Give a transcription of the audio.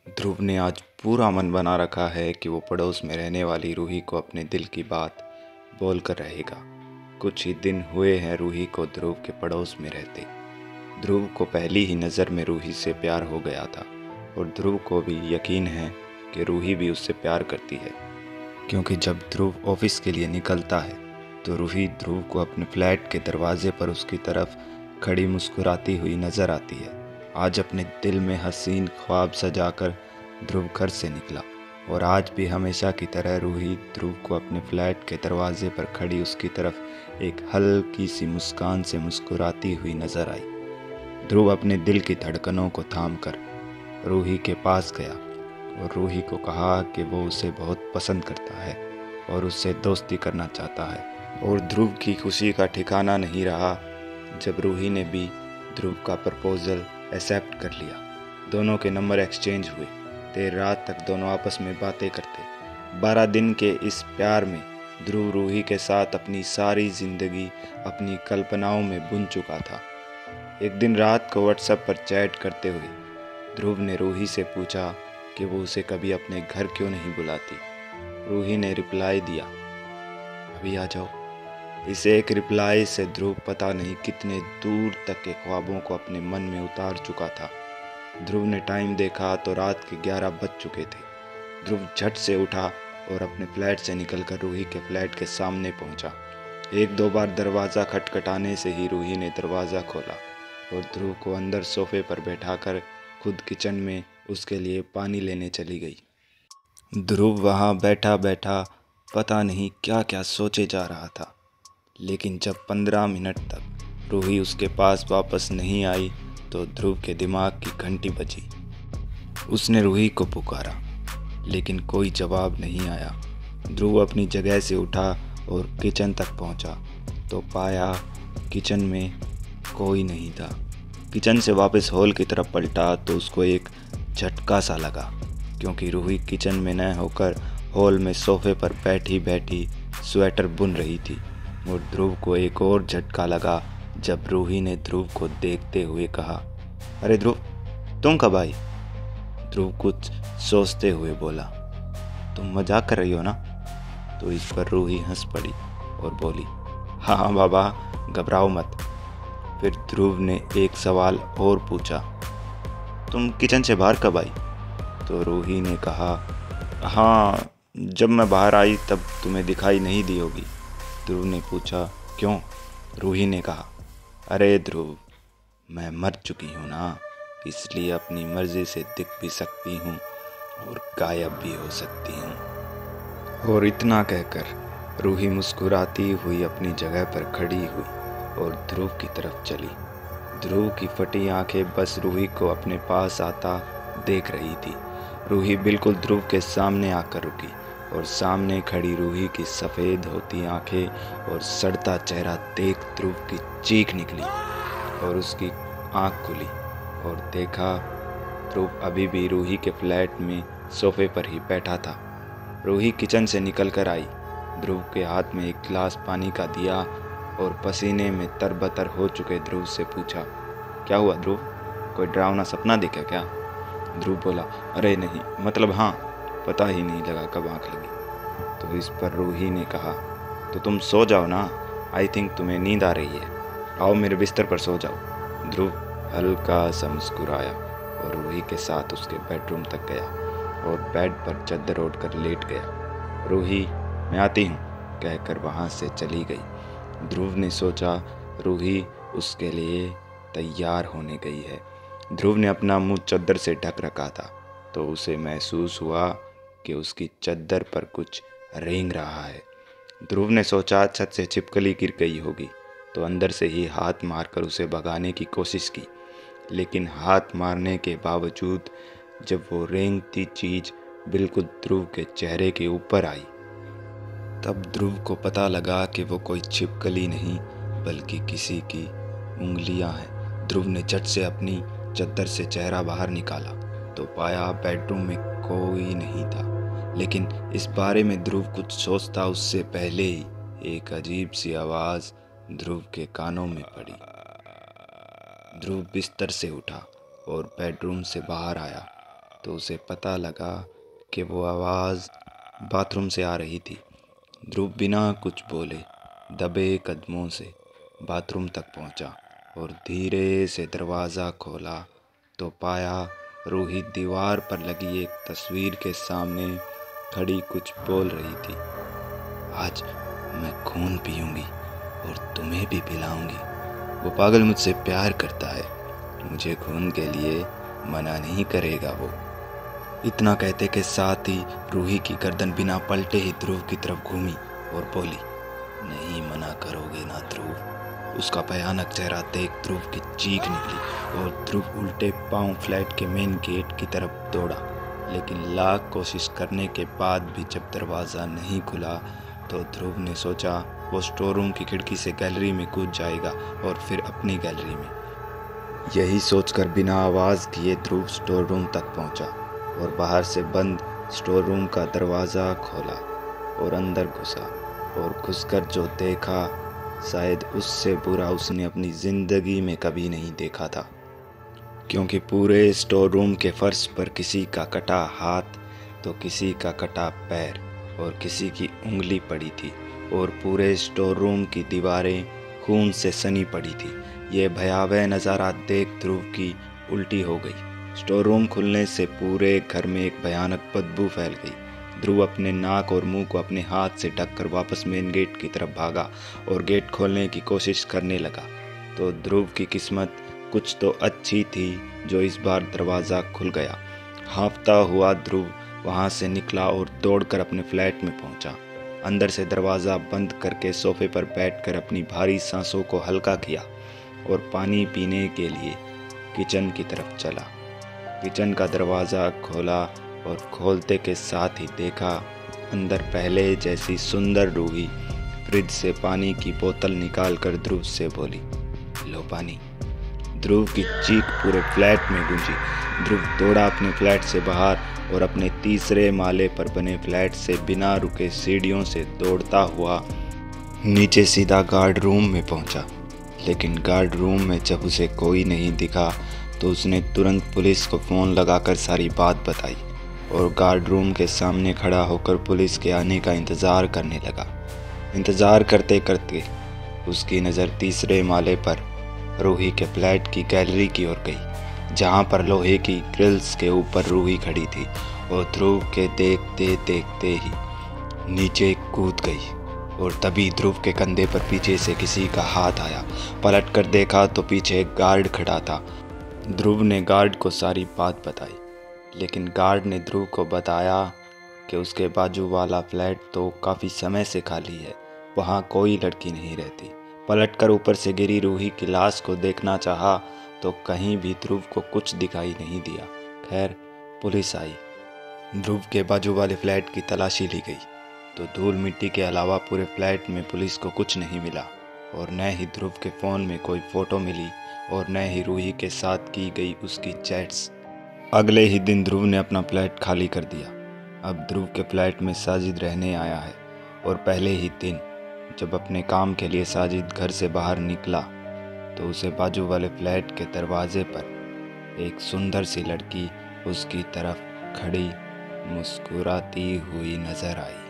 ध्रुव ने आज पूरा मन बना रखा है कि वो पड़ोस में रहने वाली रूही को अपने दिल की बात बोल कर रहेगा। कुछ ही दिन हुए हैं रूही को ध्रुव के पड़ोस में रहते। ध्रुव को पहली ही नज़र में रूही से प्यार हो गया था और ध्रुव को भी यकीन है कि रूही भी उससे प्यार करती है, क्योंकि जब ध्रुव ऑफिस के लिए निकलता है तो रूही ध्रुव को अपने फ्लैट के दरवाजे पर उसकी तरफ खड़ी मुस्कुराती हुई नज़र आती है। आज अपने दिल में हसीन ख्वाब सजाकर ध्रुव घर से निकला और आज भी हमेशा की तरह रूही ध्रुव को अपने फ्लैट के दरवाजे पर खड़ी उसकी तरफ एक हल्की सी मुस्कान से मुस्कुराती हुई नज़र आई। ध्रुव अपने दिल की धड़कनों को थाम कर रूही के पास गया और रूही को कहा कि वो उसे बहुत पसंद करता है और उससे दोस्ती करना चाहता है। और ध्रुव की खुशी का ठिकाना नहीं रहा जब रूही ने भी ध्रुव का प्रपोजल एक्सेप्ट कर लिया। दोनों के नंबर एक्सचेंज हुए। देर रात तक दोनों आपस में बातें करते। 12 दिन के इस प्यार में ध्रुव रूही के साथ अपनी सारी जिंदगी अपनी कल्पनाओं में बुन चुका था। एक दिन रात को व्हाट्सएप पर चैट करते हुए ध्रुव ने रूही से पूछा कि वो उसे कभी अपने घर क्यों नहीं बुलाती। रूही ने रिप्लाई दिया, अभी आ जाओ। इस एक रिप्लाई से ध्रुव पता नहीं कितने दूर तक के ख्वाबों को अपने मन में उतार चुका था। ध्रुव ने टाइम देखा तो रात के 11 बज चुके थे। ध्रुव झट से उठा और अपने फ्लैट से निकलकर रूही के फ्लैट के सामने पहुंचा। एक दो बार दरवाज़ा खटखटाने से ही रूही ने दरवाज़ा खोला और ध्रुव को अंदर सोफे पर बैठाकर खुद किचन में उसके लिए पानी लेने चली गई। ध्रुव वहाँ बैठा बैठा पता नहीं क्या क्या सोचे जा रहा था, लेकिन जब 15 मिनट तक रूही उसके पास वापस नहीं आई तो ध्रुव के दिमाग की घंटी बजी। उसने रूही को पुकारा लेकिन कोई जवाब नहीं आया। ध्रुव अपनी जगह से उठा और किचन तक पहुंचा तो पाया किचन में कोई नहीं था। किचन से वापस हॉल की तरफ पलटा तो उसको एक झटका सा लगा, क्योंकि रूही किचन में न होकर हॉल में सोफे पर बैठी बैठी स्वेटर बुन रही थी। और ध्रुव को एक और झटका लगा जब रूही ने ध्रुव को देखते हुए कहा, अरे ध्रुव, तुम कब आई? ध्रुव कुछ सोचते हुए बोला, तुम मजाक कर रही हो ना? तो इस पर रूही हंस पड़ी और बोली, हाँ हाँ बाबा, घबराओ मत। फिर ध्रुव ने एक सवाल और पूछा, तुम किचन से बाहर कब आई? तो रूही ने कहा, हाँ, जब मैं बाहर आई तब तुम्हें दिखाई नहीं दी होगी। ध्रुव ने पूछा, क्यों? रूही ने कहा, अरे ध्रुव, मैं मर चुकी हूँ ना, इसलिए अपनी मर्जी से दिख भी सकती हूँ और गायब भी हो सकती हूँ। और इतना कहकर रूही मुस्कुराती हुई अपनी जगह पर खड़ी हुई और ध्रुव की तरफ चली। ध्रुव की फटी आंखें बस रूही को अपने पास आता देख रही थी। रूही बिल्कुल ध्रुव के सामने आकर रुकी और सामने खड़ी रूही की सफ़ेद होती आंखें और सड़ता चेहरा देख ध्रुव की चीख निकली और उसकी आंख खुली और देखा ध्रुव अभी भी रूही के फ्लैट में सोफे पर ही बैठा था। रूही किचन से निकल कर आई। ध्रुव के हाथ में एक गिलास पानी का दिया और पसीने में तरबतर हो चुके ध्रुव से पूछा, क्या हुआ ध्रुव, कोई डरावना सपना दिखा क्या? ध्रुव बोला, अरे नहीं, मतलब हाँ, पता ही नहीं लगा कब आँख लगी। तो इस पर रूही ने कहा, तो तुम सो जाओ ना, आई थिंक तुम्हें नींद आ रही है, आओ मेरे बिस्तर पर सो जाओ। ध्रुव हल्का सा मुस्कुराया और रूही के साथ उसके बेडरूम तक गया और बेड पर चादर ओढ़ कर लेट गया। रूही, मैं आती हूँ कहकर वहाँ से चली गई। ध्रुव ने सोचा रूही उसके लिए तैयार होने गई है। ध्रुव ने अपना मुंह चादर से ढक रखा था तो उसे महसूस हुआ कि उसकी चादर पर कुछ रेंग रहा है। ध्रुव ने सोचा छत से छिपकली गिर गई होगी तो अंदर से ही हाथ मारकर उसे भगाने की कोशिश की, लेकिन हाथ मारने के बावजूद जब वो रेंगती चीज़ बिल्कुल ध्रुव के चेहरे के ऊपर आई तब ध्रुव को पता लगा कि वो कोई छिपकली नहीं बल्कि किसी की उंगलियां हैं। ध्रुव ने झट से अपनी चादर से चेहरा बाहर निकाला तो पाया बेडरूम में कोई नहीं था, लेकिन इस बारे में ध्रुव कुछ सोचता उससे पहले ही एक अजीब सी आवाज़ ध्रुव के कानों में पड़ी। ध्रुव बिस्तर से उठा और बेडरूम से बाहर आया तो उसे पता लगा कि वो आवाज़ बाथरूम से आ रही थी। ध्रुव बिना कुछ बोले दबे कदमों से बाथरूम तक पहुंचा और धीरे से दरवाज़ा खोला तो पाया रूही दीवार पर लगी एक तस्वीर के सामने खड़ी कुछ बोल रही थी। आज मैं खून पीऊंगी और तुम्हें भी पिलाऊंगी। वो पागल मुझसे प्यार करता है, मुझे खून के लिए मना नहीं करेगा वो। इतना कहते के साथ ही रूही की गर्दन बिना पलटे ही ध्रुव की तरफ घूमी और बोली, नहीं मना करोगे ना ध्रुव। उसका भयानक चेहरा देख ध्रुव की चीख निकली और ध्रुव उल्टे पांव फ्लैट के मेन गेट की तरफ दौड़ा। लेकिन लाख कोशिश करने के बाद भी जब दरवाज़ा नहीं खुला तो ध्रुव ने सोचा वो स्टोर रूम की खिड़की से गैलरी में कूद जाएगा और फिर अपनी गैलरी में। यही सोचकर बिना आवाज़ किए ध्रुव स्टोर रूम तक पहुंचा और बाहर से बंद स्टोर रूम का दरवाज़ा खोला और अंदर घुसा और घुसकर जो देखा शायद उससे बुरा उसने अपनी ज़िंदगी में कभी नहीं देखा था। क्योंकि पूरे स्टोर रूम के फर्श पर किसी का कटा हाथ तो किसी का कटा पैर और किसी की उंगली पड़ी थी और पूरे स्टोर रूम की दीवारें खून से सनी पड़ी थी। ये भयावह नज़ारा देख ध्रुव की उल्टी हो गई। स्टोर रूम खुलने से पूरे घर में एक भयानक बदबू फैल गई। ध्रुव अपने नाक और मुंह को अपने हाथ से ढककर वापस मेन गेट की तरफ भागा और गेट खोलने की कोशिश करने लगा। तो ध्रुव की किस्मत कुछ तो अच्छी थी जो इस बार दरवाज़ा खुल गया। हाँफता हुआ ध्रुव वहाँ से निकला और दौड़कर अपने फ्लैट में पहुँचा। अंदर से दरवाज़ा बंद करके सोफे पर बैठकर अपनी भारी सांसों को हल्का किया और पानी पीने के लिए किचन की तरफ चला। किचन का दरवाज़ा खोला और खोलते के साथ ही देखा अंदर पहले जैसी सुंदर रूही फ्रिज से पानी की बोतल निकालकर ध्रुव से बोली, लो पानी। ध्रुव की चीख पूरे फ्लैट में गूंजी। ध्रुव दौड़ा अपने फ्लैट से बाहर और अपने तीसरे माले पर बने फ्लैट से बिना रुके सीढ़ियों से दौड़ता हुआ नीचे सीधा गार्ड रूम में पहुंचा। लेकिन गार्ड रूम में जब उसे कोई नहीं दिखा तो उसने तुरंत पुलिस को फ़ोन लगाकर सारी बात बताई और गार्ड रूम के सामने खड़ा होकर पुलिस के आने का इंतज़ार करने लगा। इंतज़ार करते करते उसकी नज़र तीसरे माले पर रूही के फ्लैट की गैलरी की ओर गई, जहाँ पर लोहे की ग्रिल्स के ऊपर रूही खड़ी थी और ध्रुव के देखते देखते ही नीचे कूद गई। और तभी ध्रुव के कंधे पर पीछे से किसी का हाथ आया। पलट कर देखा तो पीछे एक गार्ड खड़ा था। ध्रुव ने गार्ड को सारी बात बताई, लेकिन गार्ड ने ध्रुव को बताया कि उसके बाजू वाला फ्लैट तो काफ़ी समय से खाली है, वहाँ कोई लड़की नहीं रहती। पलटकर ऊपर से गिरी रूही की लाश को देखना चाहा तो कहीं भी ध्रुव को कुछ दिखाई नहीं दिया। खैर पुलिस आई। ध्रुव के बाजू वाले फ्लैट की तलाशी ली गई तो धूल मिट्टी के अलावा पूरे फ्लैट में पुलिस को कुछ नहीं मिला और न ही ध्रुव के फ़ोन में कोई फ़ोटो मिली और न ही रूही के साथ की गई उसकी चैट्स। अगले ही दिन ध्रुव ने अपना फ्लैट खाली कर दिया। अब ध्रुव के फ्लैट में साजिद रहने आया है और पहले ही दिन जब अपने काम के लिए साजिद घर से बाहर निकला तो उसे बाजू वाले फ्लैट के दरवाजे पर एक सुंदर सी लड़की उसकी तरफ खड़ी मुस्कुराती हुई नजर आई।